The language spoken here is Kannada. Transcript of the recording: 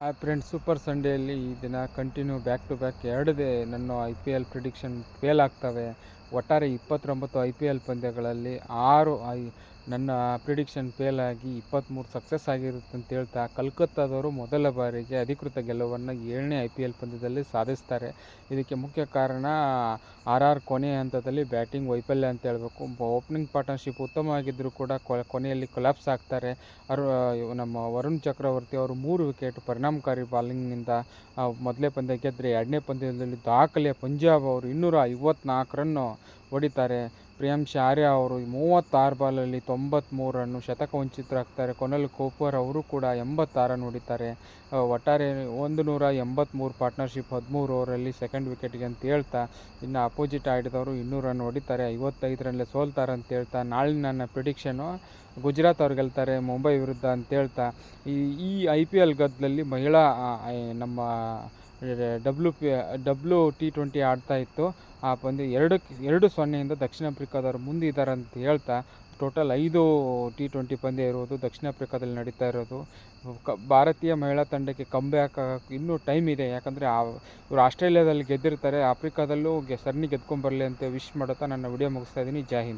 ಫ್ರೆಂಡ್ಸ್, ಸೂಪರ್ ಸಂಡೇಯಲ್ಲಿ ಈ ದಿನ ಕಂಟಿನ್ಯೂ ಬ್ಯಾಕ್ ಟು ಬ್ಯಾಕ್ ನನ್ನ IPL ಪ್ರಿಡಿಕ್ಷನ್ ಫೇಲ್ ಆಗ್ತವೆ. ಒಟ್ಟಾರೆ 29 IPL ಪಂದ್ಯಗಳಲ್ಲಿ 6 ನನ್ನ ಪ್ರಿಡಿಕ್ಷನ್ ಫೇಲ್ ಆಗಿ 23 ಸಕ್ಸಸ್ ಆಗಿರುತ್ತೆ ಅಂತ ಹೇಳ್ತಾ, ಕಲ್ಕತ್ತಾದವರು ಮೊದಲ ಬಾರಿಗೆ ಅಧಿಕೃತ ಗೆಲುವನ್ನು 7ನೇ IPL ಪಂದ್ಯದಲ್ಲಿ ಸಾಧಿಸ್ತಾರೆ. ಇದಕ್ಕೆ ಮುಖ್ಯ ಕಾರಣ RR ಕೊನೆಯ ಹಂತದಲ್ಲಿ ಬ್ಯಾಟಿಂಗ್ ವೈಫಲ್ಯ ಅಂತ ಹೇಳಬೇಕು. ಓಪನಿಂಗ್ ಪಾರ್ಟ್ನರ್ಶಿಪ್ ಉತ್ತಮವಾಗಿದ್ದರೂ ಕೂಡ ಕೊನೆಯಲ್ಲಿ ಕೊಲ್ಯಾಪ್ಸ್ ಆಗ್ತಾರೆ. ನಮ್ಮ ವರುಣ್ ಚಕ್ರವರ್ತಿ ಅವರು 3 ವಿಕೆಟ್ ಪರಿಣಾಮಕಾರಿ ಬಾಲಿಂಗ್ನಿಂದ ಮೊದಲೇ ಪಂದ್ಯ ಗೆದ್ದರೆ, 2ನೇ ಪಂದ್ಯದಲ್ಲಿ ದಾಖಲೆಯ ಪಂಜಾಬ್ ಅವರು 254 ರನ್ ಹೊಡಿತಾರೆ. ಪ್ರಿಯಾಂಶ್ ಆರ್ಯ ಅವರು 36 ಬಾಲಲ್ಲಿ 93 ರನ್ನು ಶತಕ ವಂಚಿತರಾಗ್ತಾರೆ. ಕೊನೆಲ್ ಕೋಪರ್ ಅವರು ಕೂಡ 86 ರನ್ ಹೊಡಿತಾರೆ. ಒಟ್ಟಾರೆ 183 ಪಾರ್ಟ್ನರ್ಶಿಪ್ 13 ಓವರಲ್ಲಿ ಸೆಕೆಂಡ್ ವಿಕೆಟ್ಗೆ ಅಂತ ಹೇಳ್ತಾ, ಇನ್ನು ಅಪೋಸಿಟ್ ಆಡಿದವರು 200 ರನ್ ಹೊಡಿತಾರೆ, 55 ರನ್ನಲ್ಲಿ ಸೋಲ್ತಾರೆ ಅಂತ ಹೇಳ್ತಾ, ನಾಳಿನ ನನ್ನ ಪ್ರಿಡಿಕ್ಷನು ಗುಜರಾತ್ ಅವ್ರು ಗೆಲ್ತಾರೆ ಮುಂಬೈ ವಿರುದ್ಧ ಅಂತ ಹೇಳ್ತಾ, ಈ IPL ಗದ್ದಲಲ್ಲಿ ಮಹಿಳಾ ನಮ್ಮ WT20 ಆಡ್ತಾ ಇತ್ತು. ಆ ಪಂದ್ಯ 2-0 ದಕ್ಷಿಣ ಆಫ್ರಿಕಾದವರು ಮುಂದಿದ್ದಾರೆ ಅಂತ ಹೇಳ್ತಾ, ಟೋಟಲ್ 5 T20 ಪಂದ್ಯ ಇರುವುದು ದಕ್ಷಿಣ ಆಫ್ರಿಕಾದಲ್ಲಿ ನಡೀತಾ ಇರೋದು. ಭಾರತೀಯ ಮಹಿಳಾ ತಂಡಕ್ಕೆ ಕಮ್ಬ್ಯಾಕ್ ಇನ್ನೂ ಟೈಮ್ ಇದೆ. ಯಾಕಂದರೆ ಇವರು ಆಸ್ಟ್ರೇಲಿಯಾದಲ್ಲಿ ಗೆದ್ದಿರ್ತಾರೆ. ಆಫ್ರಿಕಾದಲ್ಲೂ ಸರಣಿ ಗೆದ್ಕೊಂಬರಲಿ ಅಂತ ವಿಶ್ ಮಾಡುತ್ತಾ ನನ್ನ ವಿಡಿಯೋ ಮುಗಿಸ್ತಾ ಇದ್ದೀನಿ. ಜೈ ಹಿಂದ್.